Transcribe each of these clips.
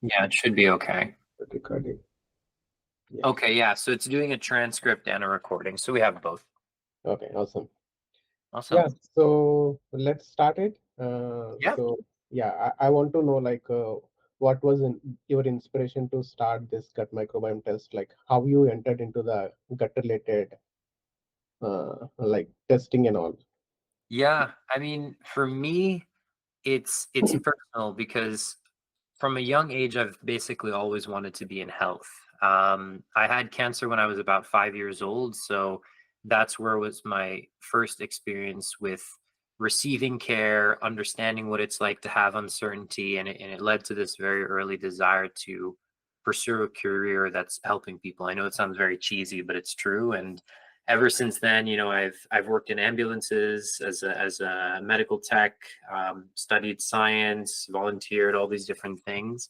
Yeah, it should be okay. Recording. Yeah. Okay, yeah, so it's doing a transcript and a recording, so we have both. Okay. Awesome. Awesome. Yeah. So let's start it. Yeah. Yeah, I want to know what was your inspiration to start this gut microbiome test? Like how you entered into the gut related like testing and all. Yeah, I mean, for me, it's personal because from a young age, I've basically always wanted to be in health. I had cancer when I was about 5 years old, so that's where was my first experience with receiving care, understanding what it's like to have uncertainty, and it led to this very early desire to pursue a career that's helping people. I know it sounds very cheesy, but it's true. And ever since then, I've worked in ambulances as a medical tech, studied science, volunteered, all these different things.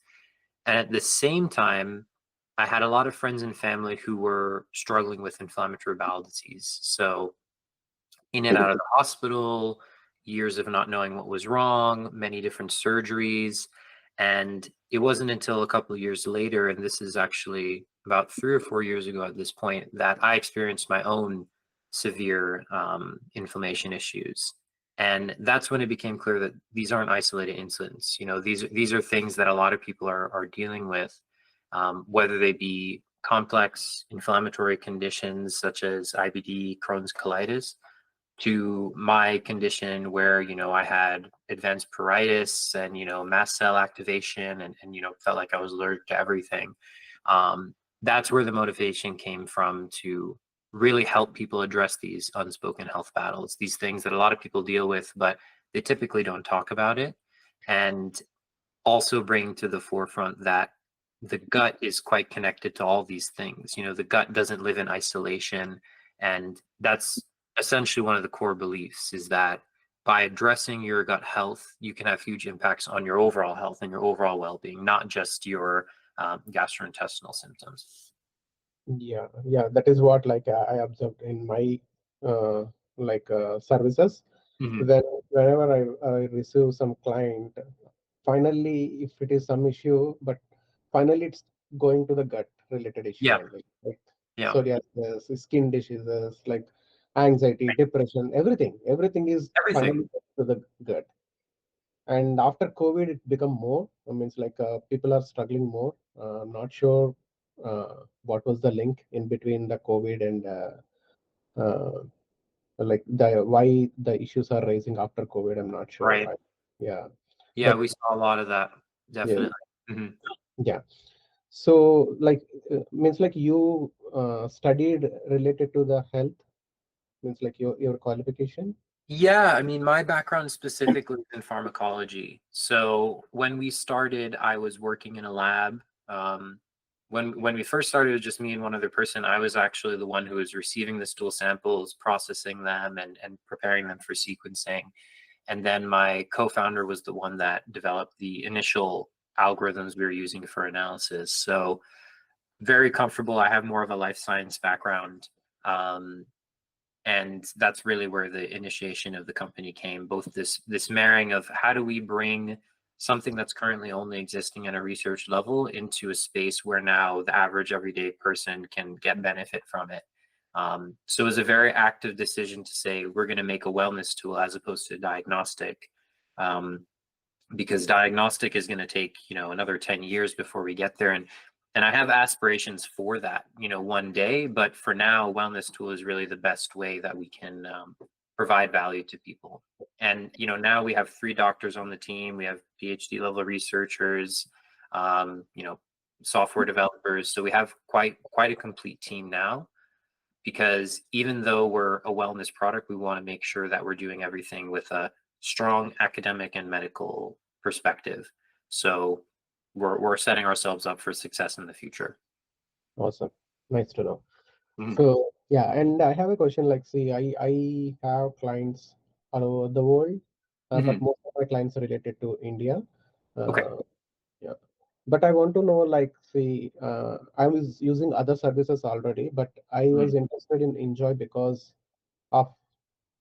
And at the same time, I had a lot of friends and family who were struggling with inflammatory bowel disease. So in and out of the hospital, years of not knowing what was wrong, many different surgeries. And it wasn't until a couple of years later, and this is actually about 3 or 4 years ago at this point, that I experienced my own severe inflammation issues. And that's when it became clear that these aren't isolated incidents. These are things that a lot of people are dealing with, whether they be complex inflammatory conditions such as IBD, Crohn's colitis, to my condition where I had advanced pruritus and mast cell activation, and felt like I was allergic to everything. That's where the motivation came from, to really help people address these unspoken health battles, these things that a lot of people deal with, but they typically don't talk about it. And also bring to the forefront that the gut is quite connected to all these things. The gut doesn't live in isolation. And that's essentially one of the core beliefs, is that by addressing your gut health, you can have huge impacts on your overall health and your overall well-being, not just your gastrointestinal symptoms. Yeah, that is what I observed in my uh, services. Hmm. Then whenever I receive some client, finally, if it is some issue, but finally it's going to the gut related issue Yeah, only, like yeah, psoriasis, skin diseases, like anxiety, depression, everything is everything. finally to the gut. And after COVID, it become more. I mean, it's people are struggling more. I'm not sure what was the link in between the COVID and uh, like the why the issues are rising after COVID. I'm not sure. Right. Yeah, Yeah, but we saw a lot of that. yeah, Definitely. Hmm. yeah. So means like you studied related to the health, means like your qualification. Yeah, I mean, my background specifically is in pharmacology. So when we started, I was working in a lab. Um, when we first started, it was just me and one other person. I was actually the one who was receiving the stool samples, processing them, and preparing them for sequencing. And then my co-founder was the one that developed the initial algorithms we were using for analysis. So very comfortable. I have more of a life science background. Um, and that's really where the initiation of the company came, both this marrying of how do we bring something that's currently only existing at a research level into a space where now the average everyday person can get benefit from it. So it was a very active decision to say we're going to make a wellness tool as opposed to a diagnostic, um, because diagnostic is going to take another 10 years before we get there. And I have aspirations for that one day, but for now wellness tool is really the best way that we can provide value to people. And now we have 3 doctors on the team. We have PhD level researchers, software developers, so we have quite a complete team now, because even though we're a wellness product, we want to make sure that we're doing everything with a strong academic and medical perspective. So we're setting ourselves up for success in the future. Awesome, nice to know. Mhm. So yeah, and I have a question. Like, see, I have clients all over the world, but Mhm. most of my clients are related to India. Okay. Uh, yeah, but I want to know, like, see, I was using other services already, but I Mhm. was interested in Enjoy because of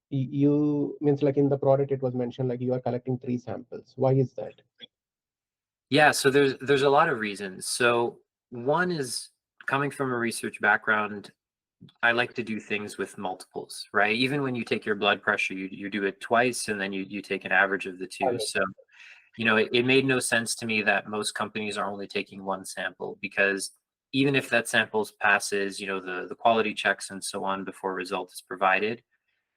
you means like in the product it was mentioned like you are collecting 3 samples. Why is that? Yeah, so there's a lot of reasons. So one is coming from a research background, I like to do things with multiples, right? Even when you take your blood pressure, you do it twice and then you take an average of the two. Always. So, it made no sense to me that most companies are only taking one sample because even if that sample passes, the quality checks and so on before a result is provided,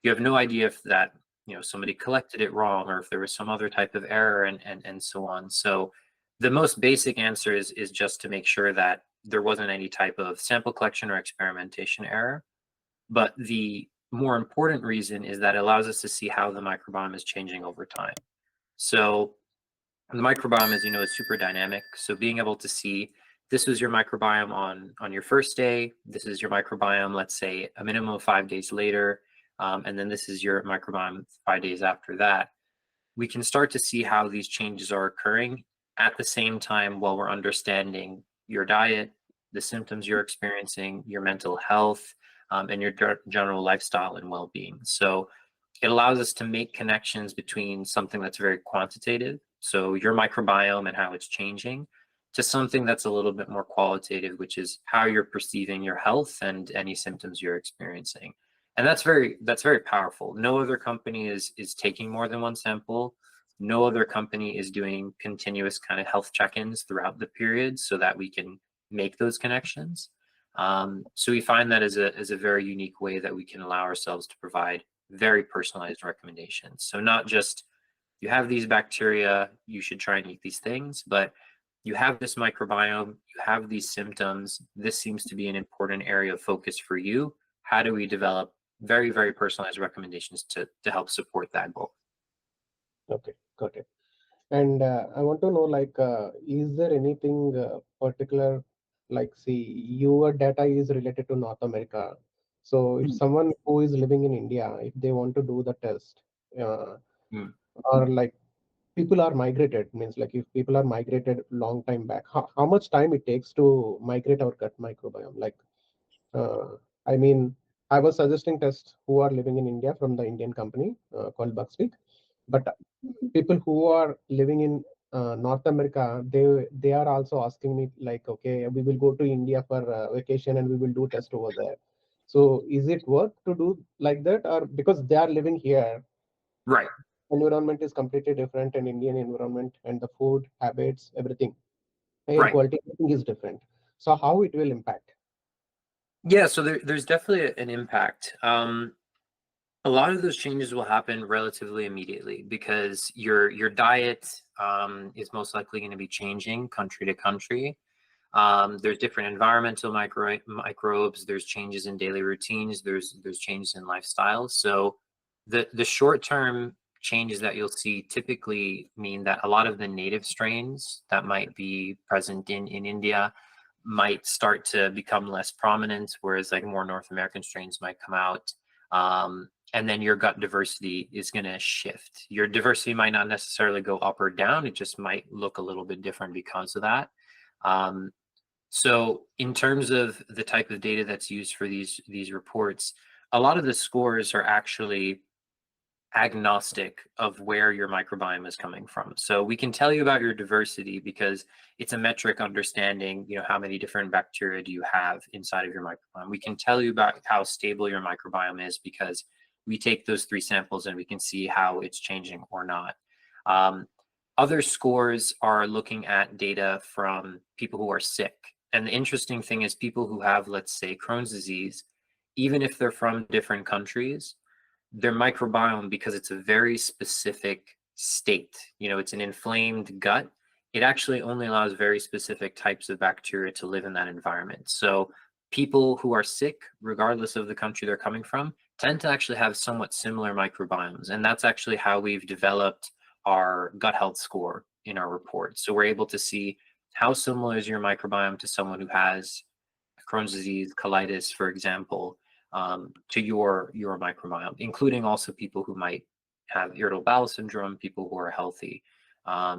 you have no idea if that, somebody collected it wrong or if there was some other type of error and so on. So the most basic answer is just to make sure that there wasn't any type of sample collection or experimentation error. But the more important reason is that it allows us to see how the microbiome is changing over time. So the microbiome, as you know, is super dynamic. So being able to see this was your microbiome on your first day, this is your microbiome, let's say a minimum of 5 days later, and then this is your microbiome 5 days after that, we can start to see how these changes are occurring at the same time while we're understanding your diet, the symptoms you're experiencing, your mental health, and your general lifestyle and well-being. So it allows us to make connections between something that's very quantitative, so your microbiome and how it's changing, to something that's a little bit more qualitative, which is how you're perceiving your health and any symptoms you're experiencing. And that's very powerful. No other company is taking more than one sample. No other company is doing continuous kind of health check-ins throughout the period so that we can make those connections. So we find that as a very unique way that we can allow ourselves to provide very personalized recommendations. So not just you have these bacteria, you should try and eat these things, but you have this microbiome, you have these symptoms. This seems to be an important area of focus for you. How do we develop very, very personalized recommendations to help support that goal? Okay, got it. And I want to know, like, is there anything particular, like, see, your data is related to North America. So if Mm, someone who is living in India, if they want to do the test, uh, mm, or like people are migrated, means like if people are migrated long time back, how much time it takes to migrate our gut microbiome? Like, uh, I mean, I was suggesting tests who are living in India from the Indian company called Buckspeak, but people who are living in North America, they are also asking me like, okay, we will go to India for vacation and we will do test over there. So is it worth to do like that, or because they are living here, right, environment is completely different, and Indian environment and the food habits, everything, air right. quality, everything is different. So how it will impact? Yeah, so there's definitely an impact. A lot of those changes will happen relatively immediately because your diet is most likely going to be changing country to country. There's different environmental microbes. There's changes in daily routines. There's changes in lifestyle. So the short term changes that you'll see typically mean that a lot of the native strains that might be present in India might start to become less prominent, whereas like more North American strains might come out. And then your gut diversity is going to shift. Your diversity might not necessarily go up or down. It just might look a little bit different because of that. Um, so in terms of the type of data that's used for these reports, a lot of the scores are actually agnostic of where your microbiome is coming from. So we can tell you about your diversity because it's a metric understanding, how many different bacteria do you have inside of your microbiome. We can tell you about how stable your microbiome is because we take those three samples and we can see how it's changing or not. Um, Other scores are looking at data from people who are sick. And the interesting thing is people who have, let's say, Crohn's disease, even if they're from different countries, their microbiome, because it's a very specific state, it's an inflamed gut, it actually only allows very specific types of bacteria to live in that environment. So people who are sick, regardless of the country they're coming from, tend to actually have somewhat similar microbiomes. And that's actually how we've developed our gut health score in our report. So we're able to see how similar is your microbiome to someone who has Crohn's disease, colitis, for example, to your microbiome, including also people who might have irritable bowel syndrome, people who are healthy.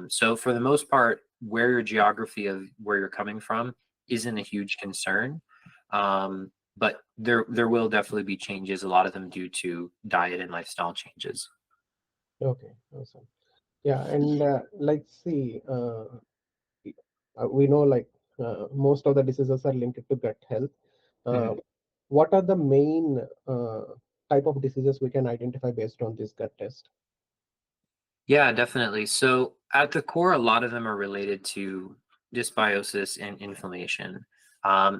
So for the most part, where your geography of where you're coming from isn't a huge concern. But there will definitely be changes, a lot of them due to diet and lifestyle changes. Okay, awesome. Yeah, and like, see, we know like most of the diseases are linked to gut health. Uh, Mhm. what are the main type of diseases we can identify based on this gut test? Yeah, definitely. So at the core, a lot of them are related to dysbiosis and inflammation.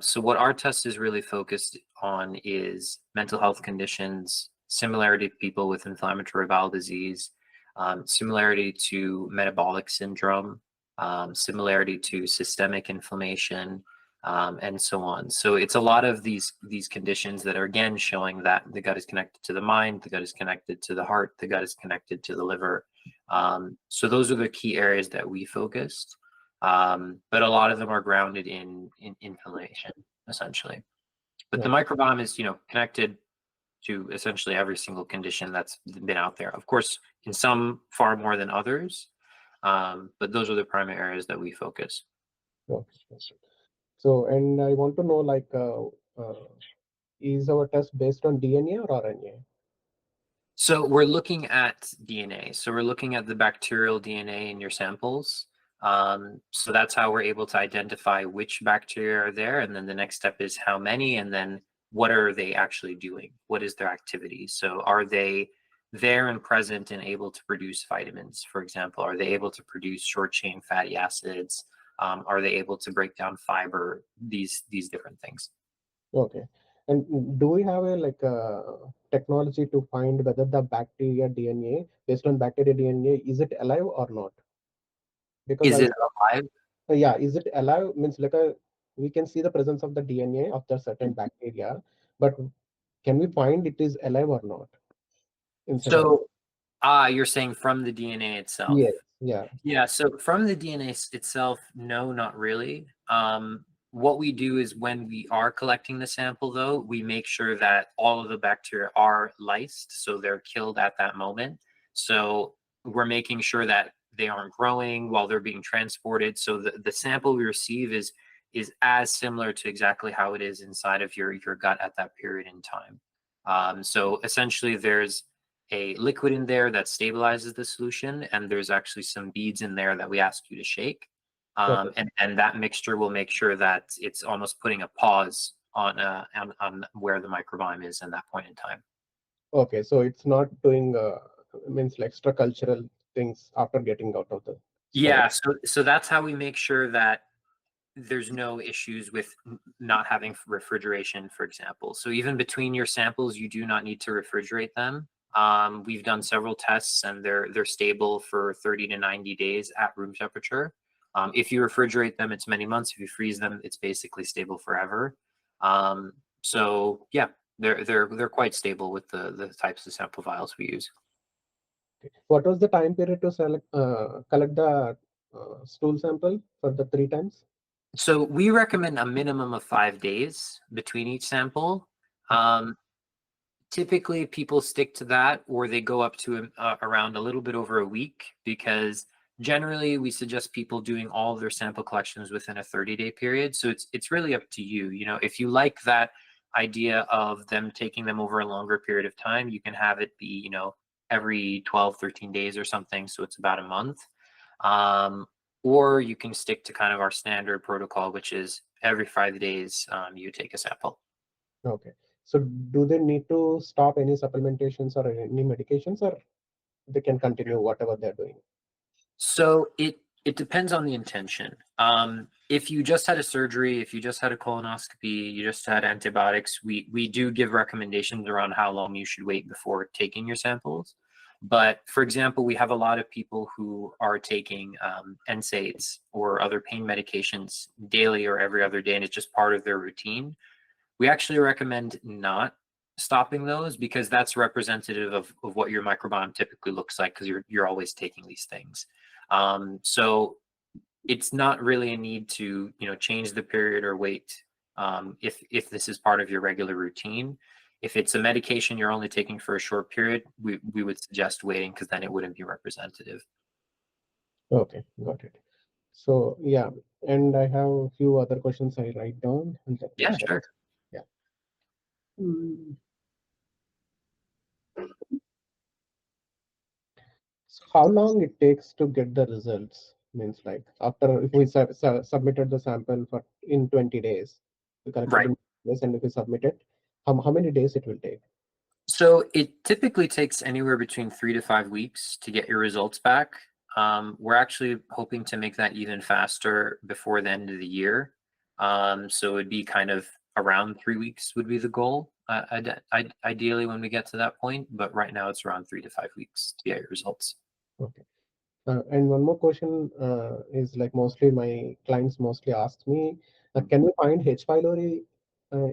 So what our test is really focused on is mental health conditions, similarity to people with inflammatory bowel disease, similarity to metabolic syndrome, similarity to systemic inflammation, and so on. So it's a lot of these conditions that are again showing that the gut is connected to the mind, the gut is connected to the heart, the gut is connected to the liver. So those are the key areas that we focused. But a lot of them are grounded in inflammation, essentially. But the No. microbiome is, connected to essentially every single condition that's been out there. Of course, in some far more than others, but those are the primary areas that we focus. Okay. So, and I want to know like, is our test based on DNA or RNA? So we're looking at DNA. So we're looking at the bacterial DNA in your samples. So that's how we're able to identify which bacteria are there. And then the next step is how many, and then what are they actually doing? What is their activity? So are they there and present and able to produce vitamins, for example? Are they able to produce short chain fatty acids? Are they able to break down fiber? These different things. Okay. And do we have a like a technology to find whether the bacteria DNA, based on bacteria DNA, is it alive or not? Because Is I it saw, alive? yeah, is it alive means like a we can see the presence of the DNA of the certain bacteria, but can we find it is alive or not inside of it? So you're saying from the DNA itself. Yes. Yeah. Yeah, so from the DNA itself, no, not really. What we do is when we are collecting the sample, though, we make sure that all of the bacteria are lysed, so they're killed at that moment. So we're making sure that they aren't growing while they're being transported. So the sample we receive is as similar to exactly how it is inside of your gut at that period in time. So essentially, there's a liquid in there that stabilizes the solution, and there's actually some beads in there that we ask you to shake. Okay. And that mixture will make sure that it's almost putting a pause on where the microbiome is in that point in time. Okay. So it's not doing means like extracultural things after getting out of the stomach. Yeah, so that's how we make sure that there's no issues with not having refrigeration, for example. So even between your samples, you do not need to refrigerate them. We've done several tests, and they're stable for 30 to 90 days at room temperature. If you refrigerate them, it's many months. If you freeze them, it's basically stable forever. Um, so yeah, they're quite stable with the types of sample vials we use. What was the time period to collect the stool sample for the 3 times? So we recommend a minimum of 5 days between each sample. Um, Typically, people stick to that, or they go up to around a little bit over a week, because generally we suggest people doing all of their sample collections within a 30-day period. So it's really up to you. If you like that idea of them taking them over a longer period of time, you can have it be, every 12, 13 days or something. So it's about a month. Um, or you can stick to kind of our standard protocol, which is every 5 days, you take a sample. Okay. So do they need to stop any supplementations or any medications, or they can continue whatever they're doing? So it depends on the intention. If you just had a surgery, if you just had a colonoscopy, you just had antibiotics, we do give recommendations around how long you should wait before taking your samples. But for example, we have a lot of people who are taking NSAIDs or other pain medications daily or every other day, and it's just part of their routine. We actually recommend not stopping those, because that's representative of what your microbiome typically looks like, because you're always taking these things. So it's not really a need to change the period or wait, if this is part of your regular routine. If it's a medication you're only taking for a short period, we would suggest waiting, because then it wouldn't be representative. Okay, got it. So yeah, and I have a few other questions I write down and let me Yeah, share. sure. Yeah. Mm. So how long it takes to get the results? Means like after if we submitted the sample for in 20 days, we collected Right. in this, and if we submit it, how many days it will take? So it typically takes anywhere between 3 to 5 weeks to get your results back. We're actually hoping to make that even faster before the end of the year. So it'd be kind of around 3 weeks would be the goal, ideally when we get to that point. But right now it's around 3 to 5 weeks to get your results. Okay. And one more question is like mostly my clients mostly ask me, can we find H. pylori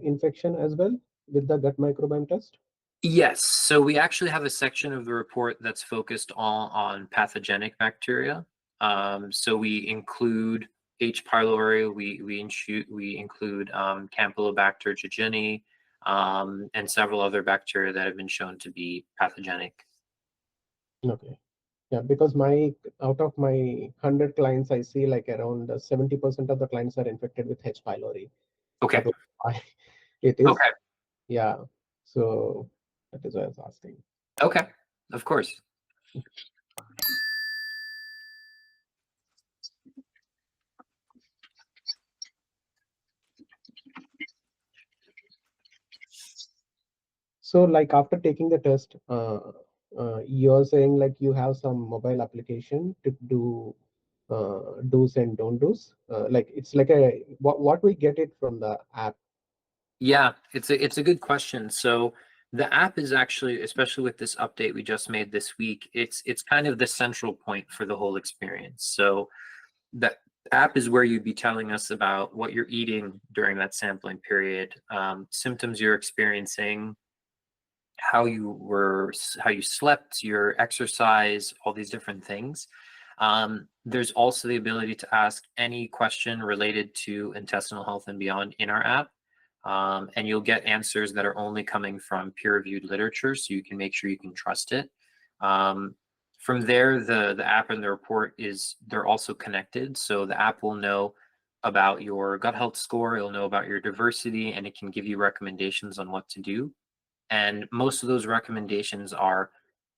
infection as well with the gut microbiome test? Yes. So we actually have a section of the report that's focused on pathogenic bacteria. So we include H. pylori, we include Campylobacter jejuni, and several other bacteria that have been shown to be pathogenic. Okay. Yeah, because my out of my 100 clients, I see like around 70% of the clients are infected with H. pylori. Okay. That was why it is. Okay. Yeah. So that is why I was asking. Okay. Of course. So like after taking the test, you're saying like you have some mobile application to do do's and don't do's. Like it's like a what we get it from the app. Yeah, it's a good question. So the app is actually, especially with this update we just made this week, it's kind of the central point for the whole experience. So the app is where you'd be telling us about what you're eating during that sampling period, symptoms you're experiencing, how you slept, your exercise, all these different things. There's also the ability to ask any question related to intestinal health and beyond in our app. And you'll get answers that are only coming from peer-reviewed literature, so you can make sure you can trust it. Um, from there, the app and the report they're also connected. So the app will know about your gut health score, it'll know about your diversity, and it can give you recommendations on what to do. And most of those recommendations are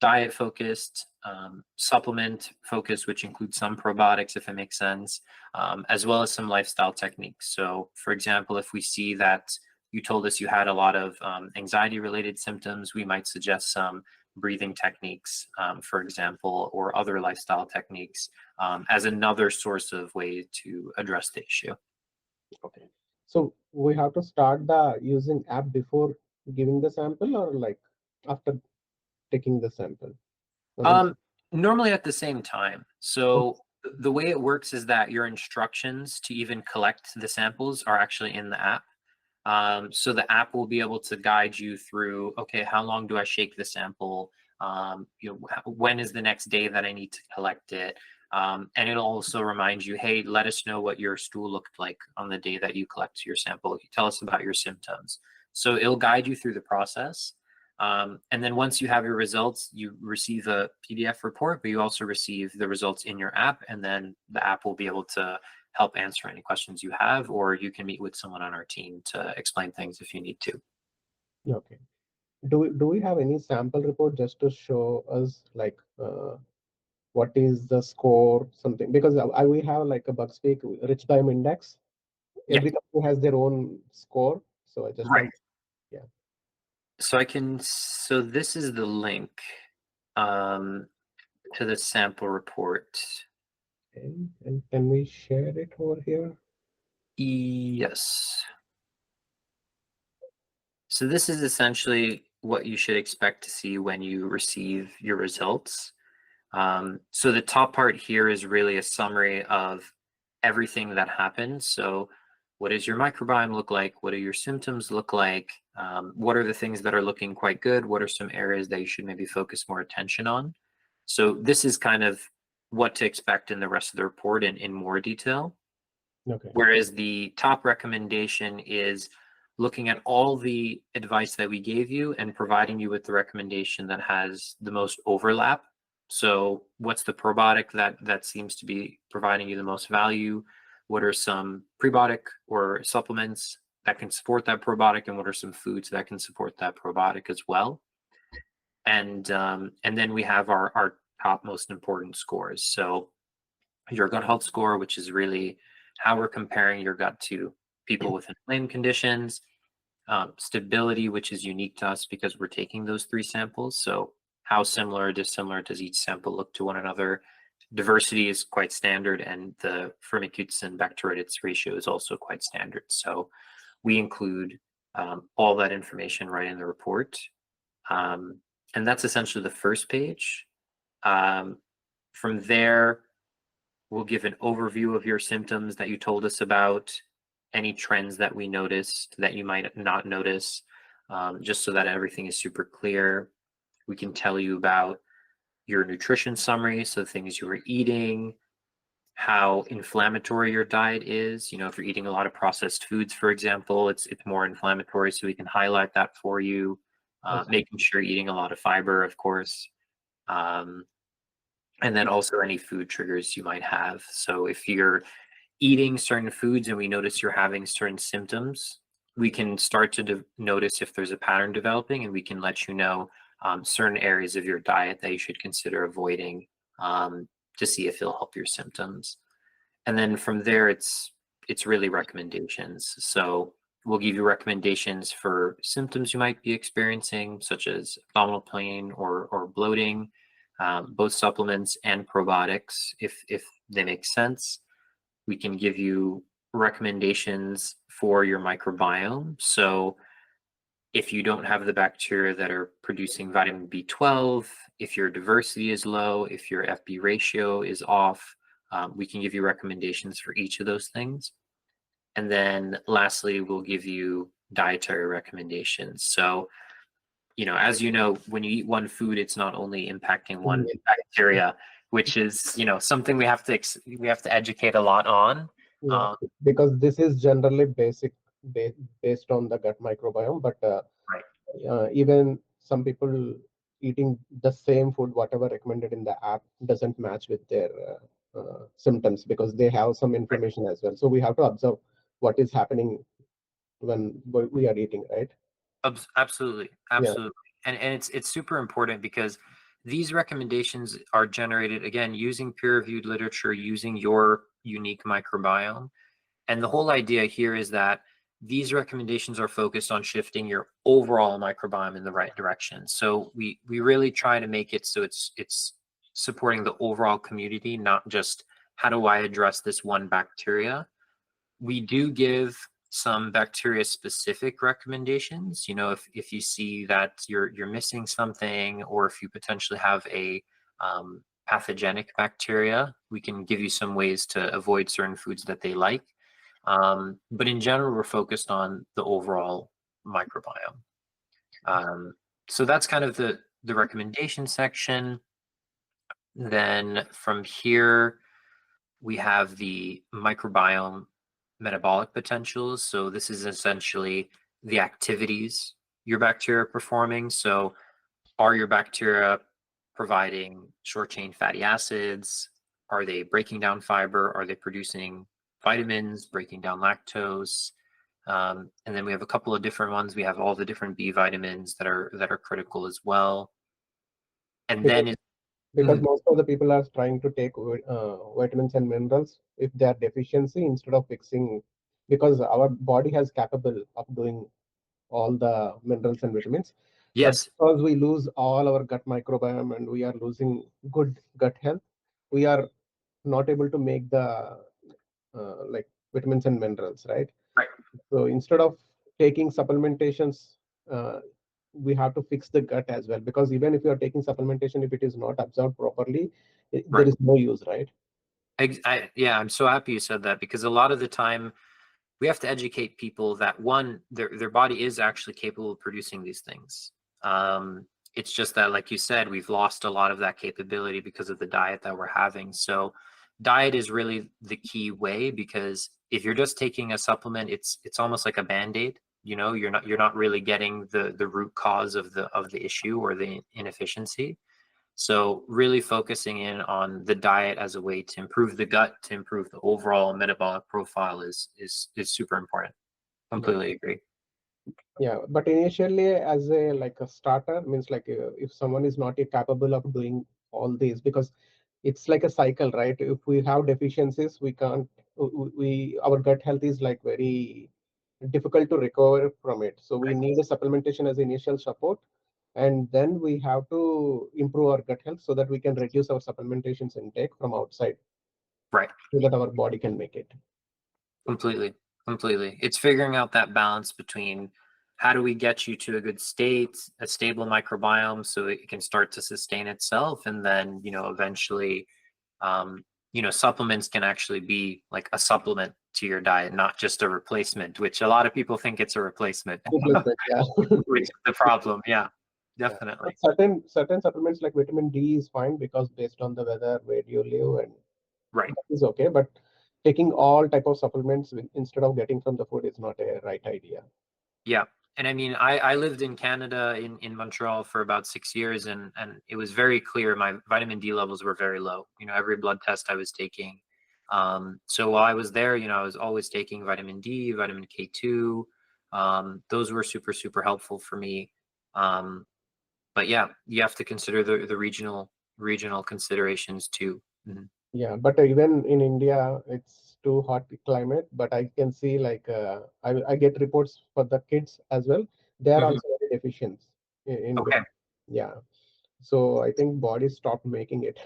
diet focused, supplement focused, which includes some probiotics if it makes sense, as well as some lifestyle techniques. So, for example, if we see that you told us you had a lot of anxiety related symptoms, we might suggest some breathing techniques, for example, or other lifestyle techniques as another source of way to address the issue. Okay. So we have to start the using app before giving the sample, or like after taking the sample. I mean, Um, Normally at the same time. So the way it works is that your instructions to even collect the samples are actually in the app. So the app will be able to guide you through, okay, how long do I shake the sample? When is the next day that I need to collect it? And it'll also remind you, hey, let us know what your stool looked like on the day that you collect your sample. Tell us about your symptoms. So it'll guide you through the process. And then once you have your results, you receive a PDF report, but you also receive the results in your app. And then the app will be able to help answer any questions you have, or you can meet with someone on our team to explain things if you need to. okay. Do we have any sample report just to show us like what is the score something, because we have like a Bugspeak rich biome index. Yeah, Every company has their own score, so I just right. want, yeah. So this is the link um, to the sample report. Okay. And can we share it over here? Yes. So this is essentially what you should expect to see when you receive your results. So the top part here is really a summary of everything that happened. So what does your microbiome look like? What do your symptoms look like? What are the things that are looking quite good? What are some areas that you should maybe focus more attention on? So this is kind of what to expect in the rest of the report in more detail. Okay. Whereas the top recommendation is looking at all the advice that we gave you and providing you with the recommendation that has the most overlap. So what's the probiotic that seems to be providing you the most value? What are some prebiotic or supplements that can support that probiotic, and what are some foods that can support that probiotic as well? And then we have our top most important scores. So your gut health score, which is really how we're comparing your gut to people with inflamed conditions, stability, which is unique to us because we're taking those three samples. So, how similar or dissimilar does each sample look to one another? Diversity is quite standard, and the Firmicutes and Bacteroidetes ratio is also quite standard. So, we include all that information right in the report. Um, and that's essentially the first page. Um, from there, we'll give an overview of your symptoms that you told us about, any trends that we noticed that you might not notice, just so that everything is super clear. We can tell you about your nutrition summary, so things you were eating, how inflammatory your diet is. If you're eating a lot of processed foods, for example, it's more inflammatory, so we can highlight that for you. Okay. Making sure you're eating a lot of fiber, of course. Um, and then also any food triggers you might have. So if you're eating certain foods and we notice you're having certain symptoms, we can start to notice if there's a pattern developing, and we can let you know certain areas of your diet that you should consider avoiding, um, to see if it'll help your symptoms. And then from there, it's really recommendations. So we'll give you recommendations for symptoms you might be experiencing, such as abdominal pain or bloating, both supplements and probiotics, if they make sense. We can give you recommendations for your microbiome. So if you don't have the bacteria that are producing vitamin B12, if your diversity is low, if your FB ratio is off, we can give you recommendations for each of those things. And then lastly, we'll give you dietary recommendations. So, as you know, when you eat one food, it's not only impacting one Yeah. bacteria, which is, something we have to educate a lot on. Yeah, Um, because this is generally based on the gut microbiome, but right, even some people eating the same food, whatever recommended in the app, doesn't match with their symptoms because they have some right. inflammation as well. So we have to observe what is happening when we are eating, right? Absolutely, Yeah. absolutely, and it's super important because these recommendations are generated again using peer-reviewed literature, using your unique microbiome, and the whole idea here is that these recommendations are focused on shifting your overall microbiome in the right direction. So we really try to make it so it's supporting the overall community, not just how do I address this one bacteria. We do give some bacteria specific recommendations. If you see that you're missing something, or if you potentially have a pathogenic bacteria, we can give you some ways to avoid certain foods that they like. But in general, we're focused on the overall microbiome. So that's kind of the recommendation section. Then from here, we have the microbiome metabolic potentials. So this is essentially the activities your bacteria are performing. So are your bacteria providing short chain fatty acids? Are they breaking down fiber? Are they producing vitamins, breaking down lactose? And then we have a couple of different ones. We have all the different B vitamins that are critical as well. And because then because Mhm. most of the people are trying to take vitamins and minerals if they are deficiency instead of fixing, because our body has capable of doing all the minerals and vitamins, but Yes, because we lose all our gut microbiome and we are losing good gut health, we are not able to make the like vitamins and minerals, right? right, So instead of taking supplementations, we have to fix the gut as well, because even if you are taking supplementation, if it is not absorbed properly, there right. is no use, right? Yeah, I'm so happy you said that because a lot of the time we have to educate people that one, their body is actually capable of producing these things. It's just that, like you said, we've lost a lot of that capability because of the diet that we're having. So, diet is really the key way, because if you're just taking a supplement, it's almost like a band-aid. You're not really getting the root cause of the issue or the inefficiency. So really focusing in on the diet as a way to improve the gut, to improve the overall metabolic profile is super important. Yeah. Completely agree. Yeah, but initially, as a like a starter, means like if someone is not capable of doing all these, because it's like a cycle, right? If we have deficiencies, we can't, our gut health is like very difficult to recover from it. So we need a supplementation as initial support, and then we have to improve our gut health so that we can reduce our supplementations intake from outside Right. so that our body can make it. Completely, completely. It's figuring out that balance between how do we get you to a good state, a stable microbiome so it can start to sustain itself, and then, eventually, um, supplements can actually be like a supplement to your diet, not just a replacement, which a lot of people think it's a replacement, Replacement, yeah. which is the problem. Yeah, Yeah. But definitely. certain supplements like vitamin D is fine because based on the weather where you live, and Right. that is okay. But taking all type of supplements instead of getting from the food is not a right idea. Yeah. And I mean, I lived in Canada in Montreal for about 6 years, and it was very clear my vitamin D levels were very low. Every blood test I was taking. So while I was there, I was always taking vitamin D, vitamin K2. Those were super, super helpful for me. Um, but yeah, you have to consider the regional considerations too. Mhm. Yeah, but even in India, it's too hot climate. But I can see like I get reports for the kids as well. They are Mhm. also very deficient in Okay. yeah. So I think body stopped making it.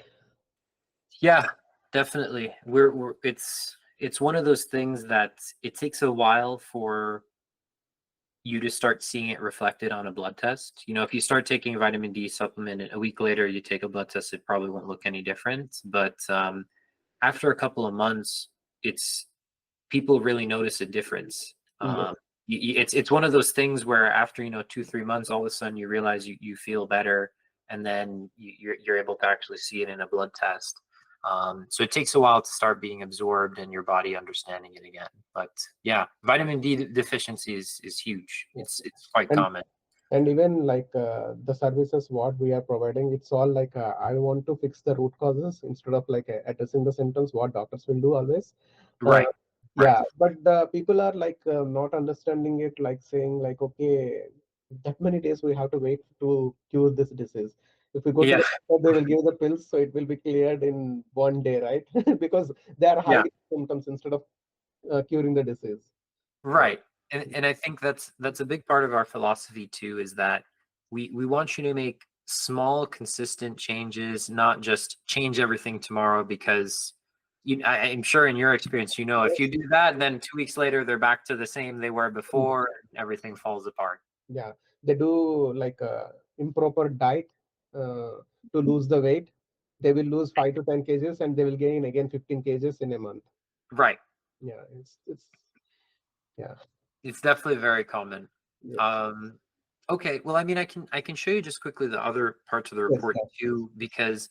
Yeah, definitely. It's one of those things that it takes a while for you to start seeing it reflected on a blood test. If you start taking a vitamin D supplement and a week later you take a blood test, it probably won't look any different. But after a couple of months, it's people really notice a difference. Yes. It's one of those things where after 2-3 months, all of a sudden you realize you feel better, and then you're able to actually see it in a blood test. So it takes a while to start being absorbed and your body understanding it again. But yeah, vitamin D deficiency is huge. Yeah. It's quite And common. and even like the services what we are providing, it's all like I want to fix the root causes instead of like addressing the symptoms, what doctors will do always. uh, Right. Right. yeah, but the people are like not understanding it, like saying like, okay, that many days we have to wait to cure this disease. If we go to Yeah. the doctor, they will give the pills so it will be cleared in one day, right? Because they are Yeah. hiding symptoms instead of curing the disease. uh, Right. And I think that's a big part of our philosophy too, is that we want you to make small, consistent changes, not just change everything tomorrow because I'm sure in your experience, if you do that, then 2 weeks later they're back to the same they were before, everything falls apart. yeah, they do like a improper diet uh, to lose the weight. They will lose 5 to 10 kgs and they will gain again 15 kgs in a month. Right. Yeah, it's yeah. It's definitely very common. Yes, Um, okay, well, I mean, I can show you just quickly the other parts of the yes, report yes. too, because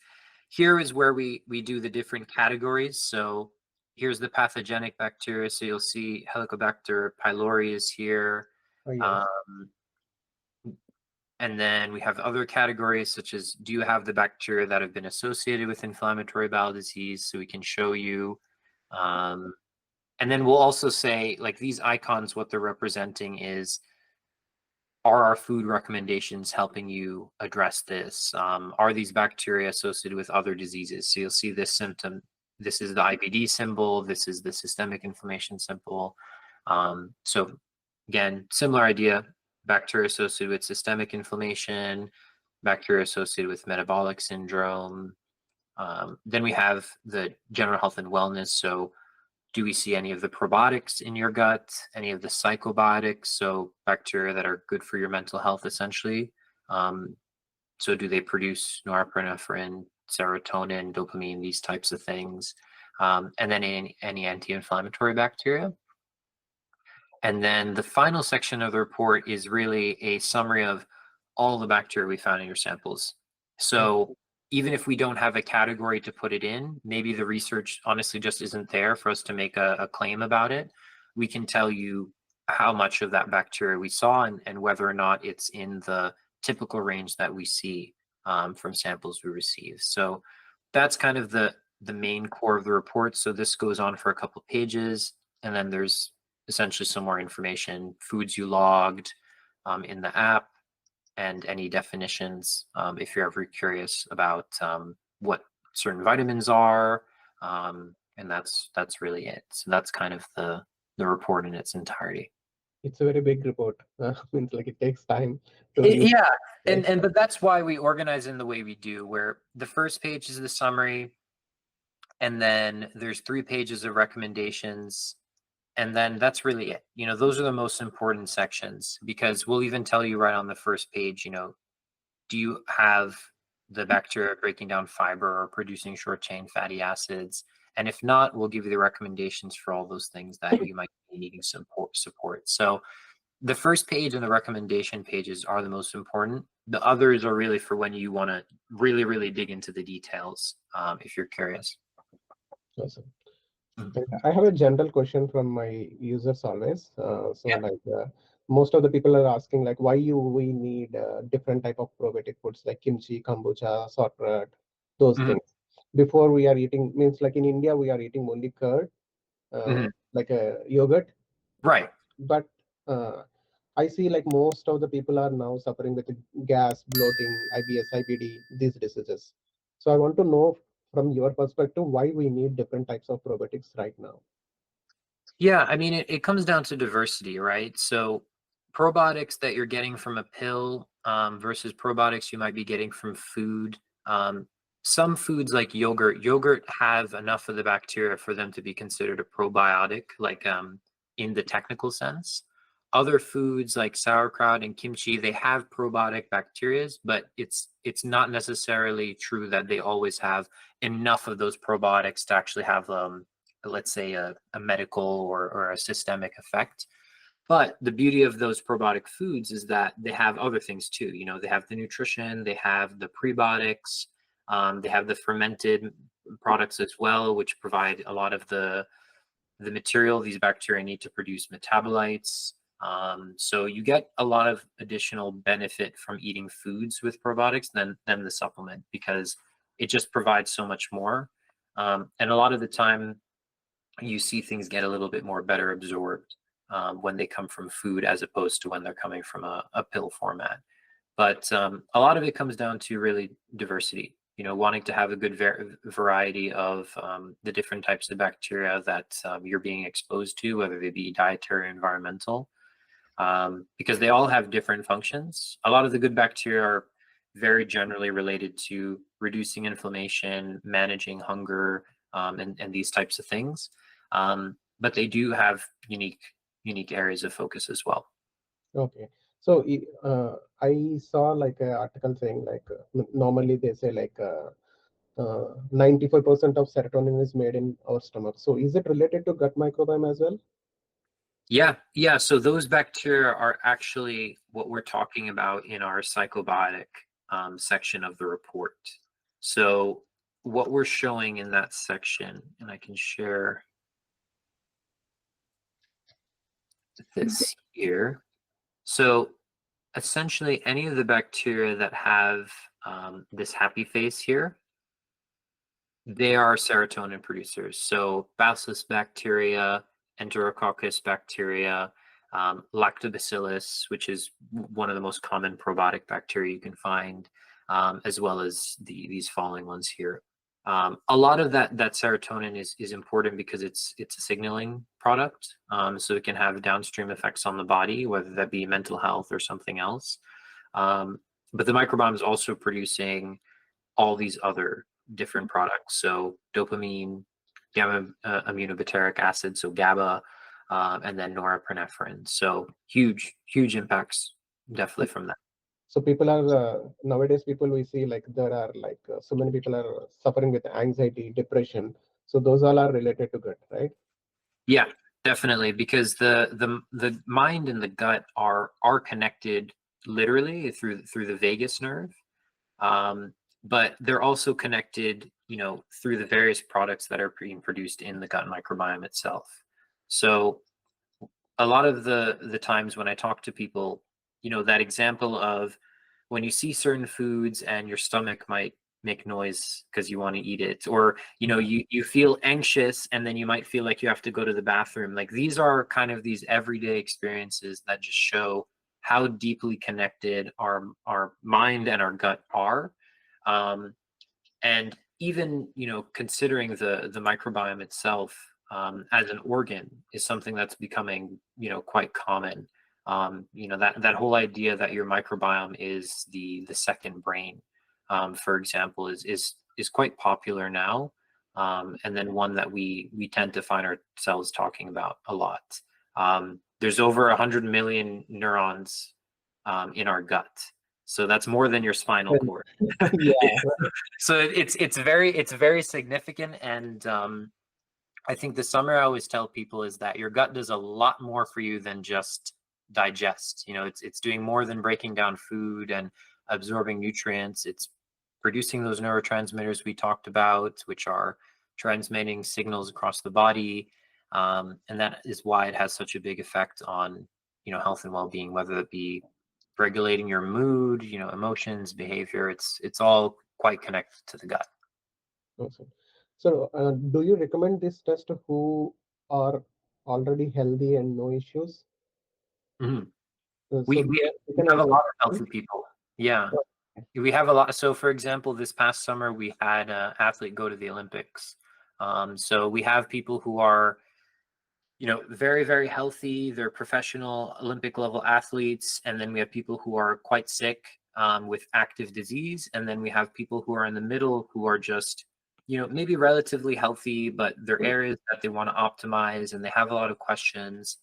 here is where we do the different categories. So here's the pathogenic bacteria. So you'll see Helicobacter pylori is here, Oh, yes. um, and then we have other categories such as do you have the bacteria that have been associated with inflammatory bowel disease? So we can show you. Um, and then we'll also say like these icons, what they're representing is are our food recommendations helping you address this? Are these bacteria associated with other diseases? So you'll see this symptom. This is the IBD symbol. This is the systemic inflammation symbol. So again, similar idea. Bacteria associated with systemic inflammation, bacteria associated with metabolic syndrome. Then we have the general health and wellness. So do we see any of the probiotics in your gut, any of the psychobiotics, so bacteria that are good for your mental health, essentially? Um, so do they produce norepinephrine, serotonin, dopamine, these types of things? And then any anti-inflammatory bacteria. And then the final section of the report is really a summary of all the bacteria we found in your samples. So even if we don't have a category to put it in, maybe the research honestly just isn't there for us to make a claim about it. We can tell you how much of that bacteria we saw and whether or not it's in the typical range that we see from samples we receive. So that's kind of the main core of the report. So this goes on for a couple pages, and then there's essentially some more information, foods you logged in the app, and any definitions if you're ever curious about what certain vitamins are, and that's really it. So that's kind of the report in its entirety. It's a very big report. Means like it takes time to read, Yeah, right? and but that's why we organize in the way we do, where the first page is the summary, and then there's 3 pages of recommendations, and then that's really it. Those are the most important sections, because we'll even tell you right on the first page, do you have the bacteria breaking down fiber or producing short chain fatty acids? And if not, we'll give you the recommendations for all those things that you might be needing support. So the first page and the recommendation pages are the most important. The others are really for when you want to really, really dig into the details, if you're curious. Awesome. Mhm. And I have a general question from my users always. So Yeah. like most of the people are asking like why we need different type of probiotic foods like kimchi, kombucha, sauerkraut, those Mhm. things. Before we are eating, means like in India we are eating only curd, Mhm. like a yogurt. Right. But I see like most of the people are now suffering with gas, bloating, IBS, IBD, these diseases. So I want to know from your perspective why we need different types of probiotics right now. Yeah, I mean, it comes down to diversity, right? So probiotics that you're getting from a pill, versus probiotics you might be getting from food. Some foods like yogurt have enough of the bacteria for them to be considered a probiotic, like, in the technical sense. Other foods like sauerkraut and kimchi, they have probiotic bacterias, but it's not necessarily true that they always have enough of those probiotics to actually have, let's say, a medical or a systemic effect. But the beauty of those probiotic foods is that they have other things too. They have the nutrition, they have the prebiotics, they have the fermented products as well, which provide a lot of the material these bacteria need to produce metabolites. So you get a lot of additional benefit from eating foods with probiotics than the supplement, because it just provides so much more. And a lot of the time, you see things get a little bit more better absorbed, when they come from food as opposed to when they're coming from a pill format. But a lot of it comes down to really diversity, wanting to have a good variety of, the different types of bacteria that, you're being exposed to, whether they be dietary or environmental, because they all have different functions. A lot of the good bacteria are very generally related to reducing inflammation, managing hunger, and these types of things. But they do have unique areas of focus as well. Okay. So I saw like an article saying like normally they say like 94% of serotonin is made in our stomach. So is it related to gut microbiome as well? Yeah, yeah. So those bacteria are actually what we're talking about in our psychobiotic, section of the report. So what we're showing in that section, and I can share this here. So essentially, any of the bacteria that have, this happy face here, they are serotonin producers. So Bacillus bacteria, Enterococcus bacteria, Lactobacillus, which is one of the most common probiotic bacteria you can find, as well as these following ones here. A lot of that serotonin is important because it's a signaling product, so it can have downstream effects on the body, whether that be mental health or something else. But the microbiome is also producing all these other different products. So dopamine, gamma aminobutyric acid, so GABA, and then norepinephrine. So huge impacts definitely from that. So people are nowadays people we see like there are like so many people are suffering with anxiety, depression. So those all are related to gut, right? Yeah, definitely, because the mind and the gut are connected literally through the vagus nerve, but they're also connected, through the various products that are being produced in the gut microbiome itself. So a lot of the times when I talk to people, that example of when you see certain foods and your stomach might make noise because you want to eat it, or you feel anxious and then you might feel like you have to go to the bathroom. Like, these are kind of these everyday experiences that just show how deeply connected our mind and our gut are. Um, and even considering the microbiome itself as an organ is something that's becoming quite common. That whole idea that your microbiome is the second brain, for example, is quite popular now, and then one that we tend to find ourselves talking about a lot. There's over 100 million neurons in our gut, so that's more than your spinal And cord. yeah, right. So it's very significant, and I think the summary I always tell people is that your gut does a lot more for you than just digest. It's doing more than breaking down food and absorbing nutrients. It's producing those neurotransmitters we talked about, which are transmitting signals across the body, and that is why it has such a big effect on health and well-being, whether it be regulating your mood, emotions, behavior. It's all quite connected to the gut. Awesome. So, do you recommend this test who are already healthy and no issues? Mhm. So We they we can have a also. lot of healthy people. Yeah, we have a lot. So, for example, this past summer we had an athlete go to the Olympics. So we have people who are very, very healthy. They're professional Olympic level athletes. And then we have people who are quite sick with active disease. And then we have people who are in the middle who are just, maybe relatively healthy, but there are areas that they want to optimize and they have a lot of questions.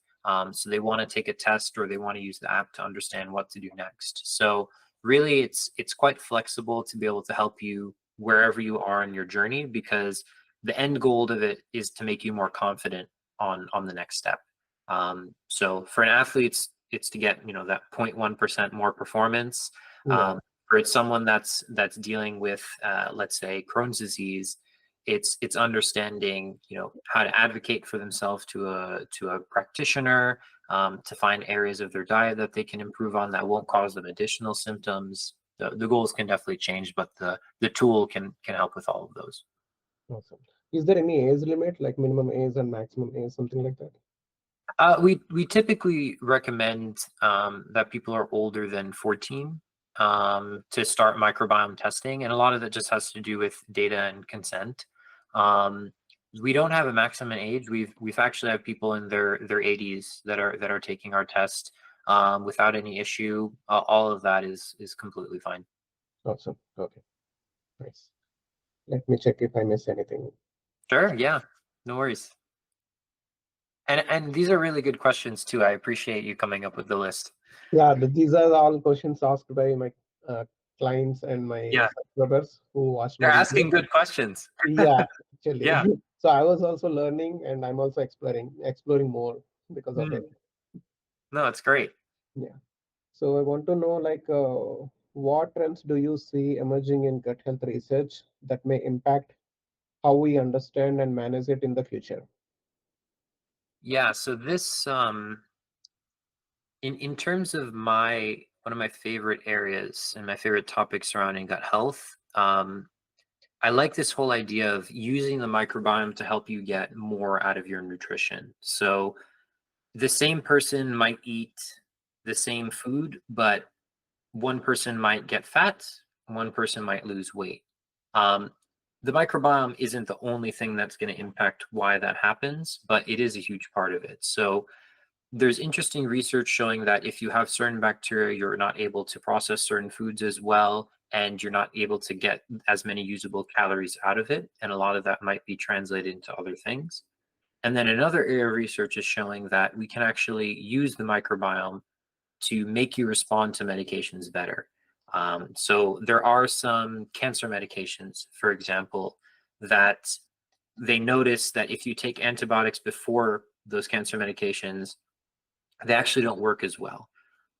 So they want to take a test or they want to use the app to understand what to do next. So really it's quite flexible to be able to help you wherever you are in your journey, because the end goal of it is to make you more confident on the next step. So for an athlete, it's to get that 0.1% more performance. Yeah, For someone that's dealing with let's say Crohn's disease, it's understanding how to advocate for themselves to a practitioner, to find areas of their diet that they can improve on that won't cause them additional symptoms. The goals can definitely change, but the tool can help with all of those. awesome. Is there any age limit, like minimum age and maximum age, something like that? We typically recommend that people are older than 14 to start microbiome testing, and a lot of it just has to do with data and consent. Um, we don't have a maximum age. We've actually have people in their 80s that are taking our test without any issue. All of that is completely fine. Awesome. Okay, nice. Let me check if I miss anything. Sure, yeah, no worries. And these are really good questions too. I appreciate you coming up with the list. Yeah, these are all questions asked by my uh, clients and my Yeah, subscribers who watched they're my video. asking good questions. Yeah, actually. Yeah. So I was also learning and I'm also exploring more because of it. Mm. No, it's great. Yeah. So I want to know like what trends do you see emerging in gut health research that may impact how we understand and manage it in the future? Yeah, so this in terms of my one of my favorite areas and my favorite topics surrounding gut health, I like this whole idea of using the microbiome to help you get more out of your nutrition. So the same person might eat the same food, but one person might get fat, one person might lose weight. Um, the microbiome isn't the only thing that's going to impact why that happens, but it is a huge part of it. So there's interesting research showing that if you have certain bacteria, you're not able to process certain foods as well, and you're not able to get as many usable calories out of it. And a lot of that might be translated into other things. And then another area of research is showing that we can actually use the microbiome to make you respond to medications better. So there are some cancer medications, for example, that they notice that if you take antibiotics before those cancer medications, they actually don't work as well.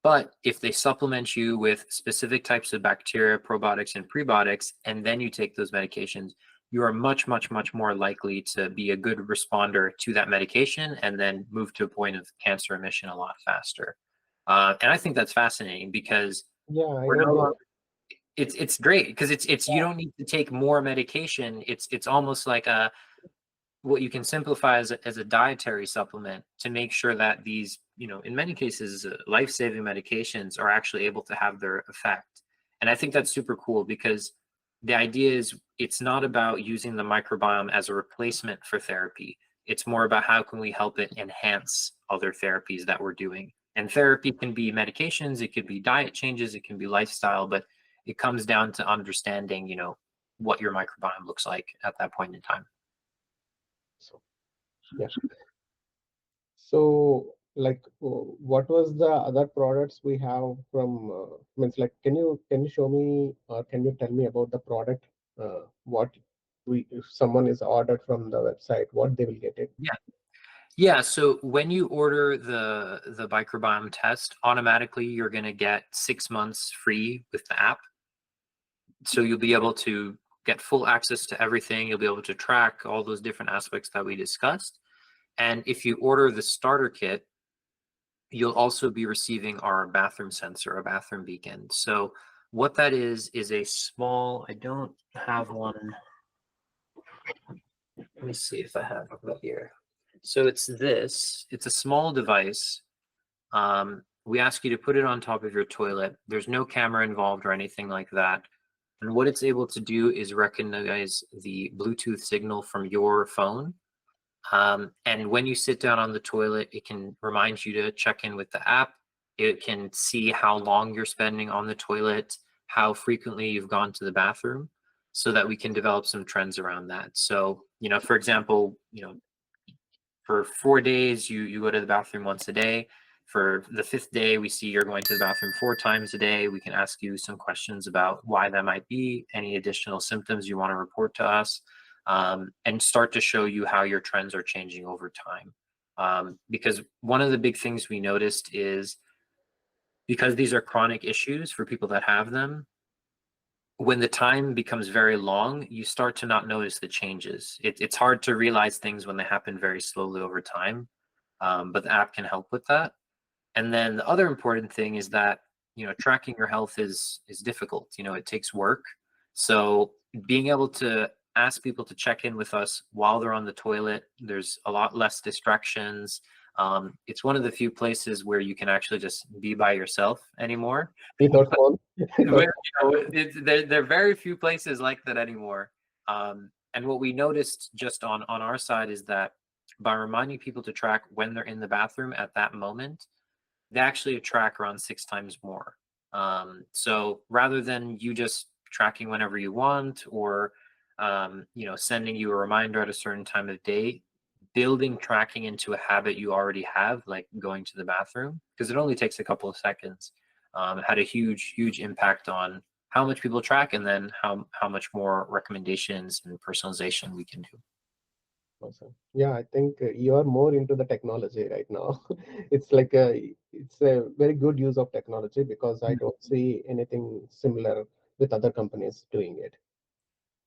But if they supplement you with specific types of bacteria, probiotics, and prebiotics, and then you take those medications, you are much, much, much more likely to be a good responder to that medication and then move to a point of cancer remission a lot faster. And I think that's fascinating because Yeah, I we're know no this. longer. It's great because it's you don't need to take more medication. It's almost like a what you can simplify as a dietary supplement to make sure that these, in many cases, life-saving medications are actually able to have their effect. And I think that's super cool because the idea is it's not about using the microbiome as a replacement for therapy. It's more about how can we help it enhance other therapies that we're doing. And therapy can be medications, it could be diet changes, it can be lifestyle, but it comes down to understanding, what your microbiome looks like at that point in time. So yeah. So like what was the other products we have from means like can you show me or can you tell me about the product, what we if someone is ordered from the website, what they will get it? Yeah. Yeah, so when you order the microbiome test, automatically you're going to get 6 months free with the app. So you'll be able to get full access to everything. You'll be able to track all those different aspects that we discussed. And if you order the starter kit, you'll also be receiving our bathroom sensor, a bathroom beacon. So what that is a small, I don't have one. Let me see if I have it here. So it's a small device. We ask you to put it on top of your toilet. There's no camera involved or anything like that. And what it's able to do is recognize the Bluetooth signal from your phone. And when you sit down on the toilet, it can remind you to check in with the app. It can see how long you're spending on the toilet, how frequently you've gone to the bathroom, so that we can develop some trends around that. So, for example, for 4 days, you go to the bathroom once a day. For the fifth day, we see you're going to the bathroom 4 times a day. We can ask you some questions about why that might be, any additional symptoms you want to report to us, and start to show you how your trends are changing over time. Because one of the big things we noticed is because these are chronic issues for people that have them, when the time becomes very long, you start to not notice the changes. It's hard to realize things when they happen very slowly over time, but the app can help with that. And then the other important thing is that tracking your health is difficult. It takes work. So being able to ask people to check in with us while they're on the toilet, there's a lot less distractions. It's one of the few places where you can actually just be by yourself anymore. Without phone? But, there are very few places like that anymore. And what we noticed just on our side is that by reminding people to track when they're in the bathroom at that moment, they actually track around 6 times more. So rather than you just tracking whenever you want, or sending you a reminder at a certain time of day, building tracking into a habit you already have, like going to the bathroom, because it only takes a couple of seconds, had a huge impact on how much people track, and then how much more recommendations and personalization we can do. Awesome. Yeah, I think you are more into the technology right now. It's a very good use of technology because I don't see anything similar with other companies doing it.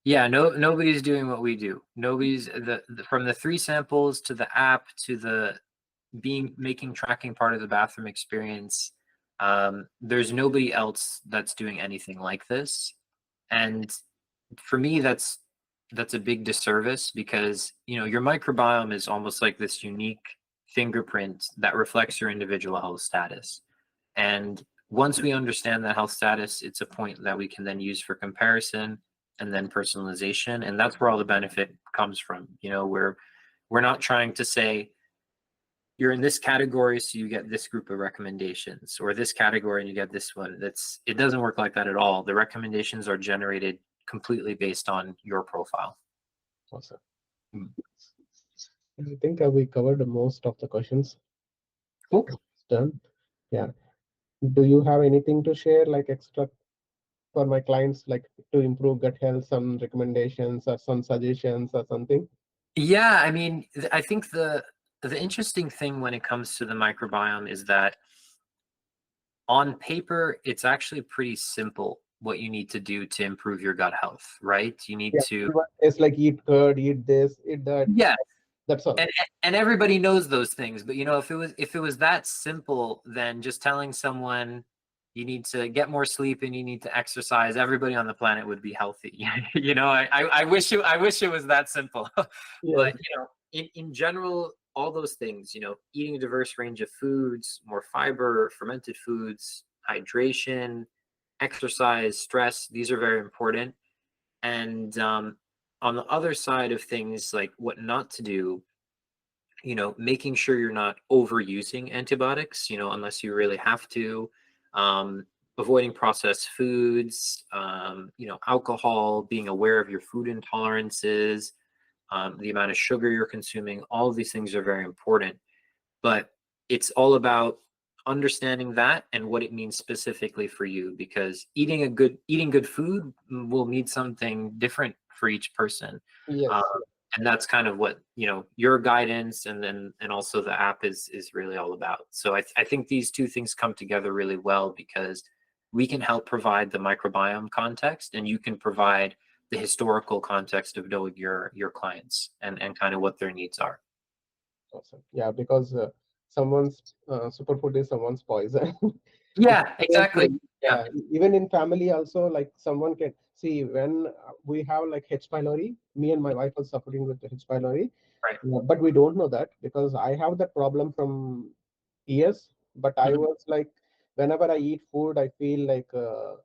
Yeah, nobody's doing what we do. Nobody's from the 3 samples to the app to the making tracking part of the bathroom experience. There's nobody else that's doing anything like this. And for me, that's a big disservice, because your microbiome is almost like this unique fingerprint that reflects your individual health status. And once we understand that health status, it's a point that we can then use for comparison and then personalization. And that's where all the benefit comes from. We're not trying to say you're in this category, so you get this group of recommendations, or this category and you get this one. It doesn't work like that at all. The recommendations are generated completely based on your profile. Awesome. Mm. I think we covered most of the questions. Cool. It's done. Yeah. Do you have anything to share, like extra for my clients, like to improve gut health, some recommendations or some suggestions or something? Yeah, I mean, I think the interesting thing when it comes to the microbiome is that on paper, it's actually pretty simple what you need to do to improve your gut health, right? You need Yeah, to, it's like eat curd, eat this, eat that. yeah, That's all. and everybody knows those things. But if it was that simple, then just telling someone you need to get more sleep and you need to exercise, everybody on the planet would be healthy. I wish it was that simple. Yeah. But in general, all those things, eating a diverse range of foods, more fiber, fermented foods, hydration, exercise, stress, these are very important. And on the other side of things, like what not to do, making sure you're not overusing antibiotics, unless you really have to. Um, Avoiding processed foods, alcohol, being aware of your food intolerances, the amount of sugar you're consuming. All of these things are very important. But it's all about understanding that and what it means specifically for you, because eating good food will mean something different for each person. uh, Yes. and that's kind of what your guidance and also the app is really all about. So I think these two things come together really well, because we can help provide the microbiome context, and you can provide the historical context of knowing your clients and kind of what their needs are. Awesome. Yeah, because someone's superfood is someone's poison. It's Yeah, just exactly. like, Yeah, even in family also, like someone can see when we have like H. pylori. Me and my wife was suffering with H. pylori, right. but we don't know that because I have that problem from years. But I Mhm. was like, whenever I eat food, I feel like a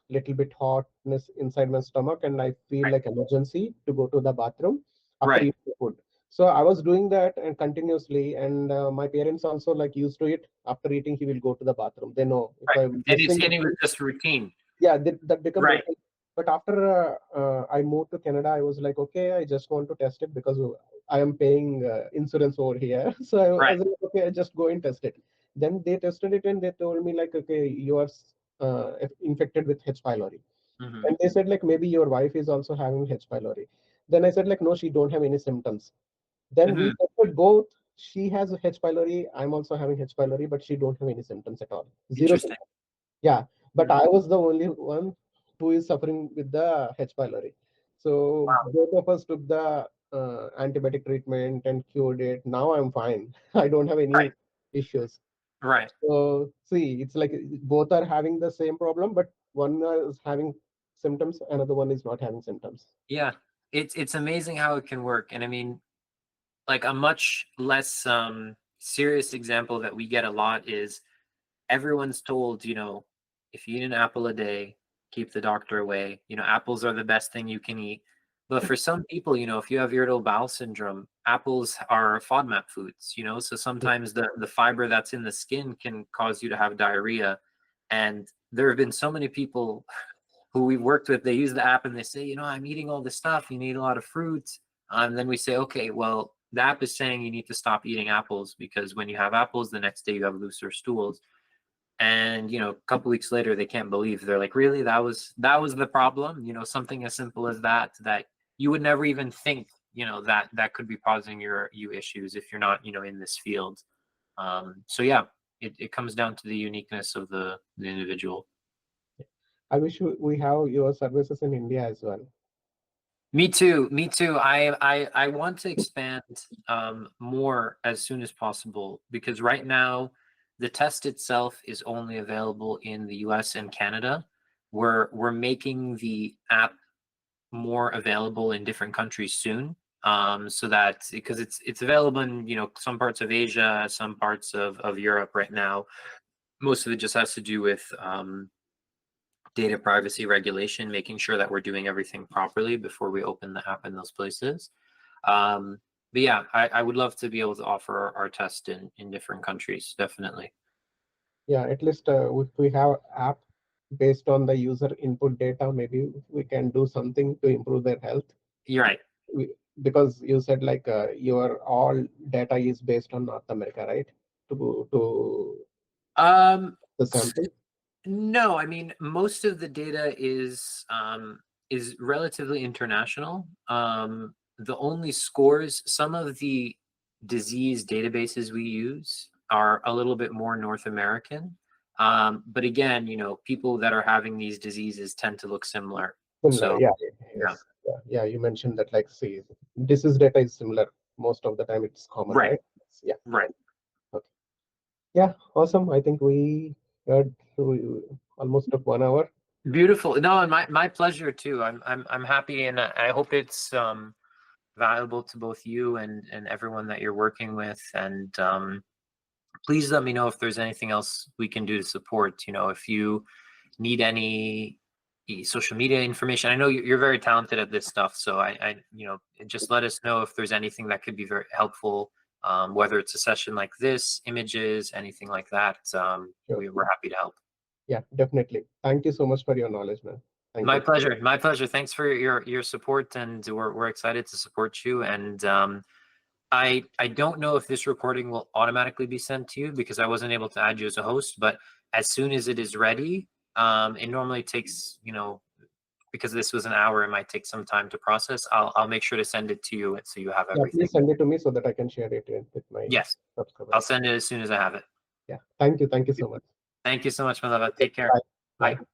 little bit hotness inside my stomach, and I feel Right, like emergency to go to the bathroom after right. eating the food. So I was doing that and continuously, and my parents also like used to it. After eating, he will go to the bathroom. They know if Right. I'm And missing the it was food, just routine. yeah, that become Right. routine. But after I moved to Canada, I was like, okay, I just want to test it because I am paying insurance over here. So I Right. was like, okay, I just go and test it. Then they tested it and they told me like, okay, you are infected with H. pylori. Hmm. And they said like maybe your wife is also having H. pylori. Then I said like no, she don't have any symptoms. Then we Hmm. tested both. She has H. pylori. I'm also having H. pylori, but she don't have any symptoms at all. Zero Interesting. symptoms. Yeah, but Mhm. I was the only one who is suffering with the H. pylori. So Wow. both of us took the antibiotic treatment and cured it. Now I'm fine. I don't have Right. any issues. Right. So see, it's like both are having the same problem, but one is having symptoms, another one is not having symptoms. Yeah. It's amazing how it can work. And I mean, like a much less serious example that we get a lot is everyone's told, if you eat an apple a day, keep the doctor away. Apples are the best thing you can eat. But for some people, if you have irritable bowel syndrome, apples are FODMAP foods, so sometimes the fiber that's in the skin can cause you to have diarrhea. And there have been so many people who we've worked with, they use the app and they say, I'm eating all this stuff, you need a lot of fruits. And then we say, okay, well, the app is saying you need to stop eating apples, because when you have apples, the next day you have looser stools. And a couple weeks later, they can't believe, they're like, really, that was the problem, something as simple as that you would never even think, that could be causing you issues if you're not, in this field. So yeah, it comes down to the uniqueness of the individual. I wish we have your services in India as well. Me too. Me too. I want to expand more as soon as possible, because right now the test itself is only available in the US and Canada. We're making the app more available in different countries soon. So that, because it's available in some parts of Asia, some parts of Europe right now. Most of it just has to do with data privacy regulation, making sure that we're doing everything properly before we open the app in those places. Um, but yeah, I would love to be able to offer our test in different countries, definitely. Yeah, at least if we have app based on the user input data, maybe we can do something to improve their health. You're right. Because you said like your all data is based on North America, right? To Um, the sample. no, I mean, most of the data is relatively international. The only scores, some of the disease databases we use are a little bit more North American. But again, people that are having these diseases tend to look similar. Similar, So yeah, yeah, yes, yeah, yeah. You mentioned that like, see, disease data is similar. Most of the time, it's common, right, right? Yeah. right. Okay. Yeah, awesome. I think we had almost took 1 hour. Beautiful. No, and my pleasure too. I'm happy, and I hope it's valuable to both you and everyone that you're working with. And please let me know if there's anything else we can do to support. If you need any social media information. I know you're very talented at this stuff, so just let us know if there's anything that could be very helpful, whether it's a session like this, images, anything like that. Sure. We're happy to help. Yeah, definitely. Thank you so much for your knowledge, man. Thank My you. pleasure. My pleasure. Thanks for your support, and we're excited to support you. And I don't know if this recording will automatically be sent to you because I wasn't able to add you as a host, but as soon as it is ready, it normally takes, because this was an hour, it might take some time to process. I'll make sure to send it to you so you have Yeah, everything. please send it to me so that I can share it with my Yes, subscribers. I'll send it as soon as I have it. Yeah, thank you. Thank you so much. Thank you so much, my love. Take care. Bye. Bye. Bye.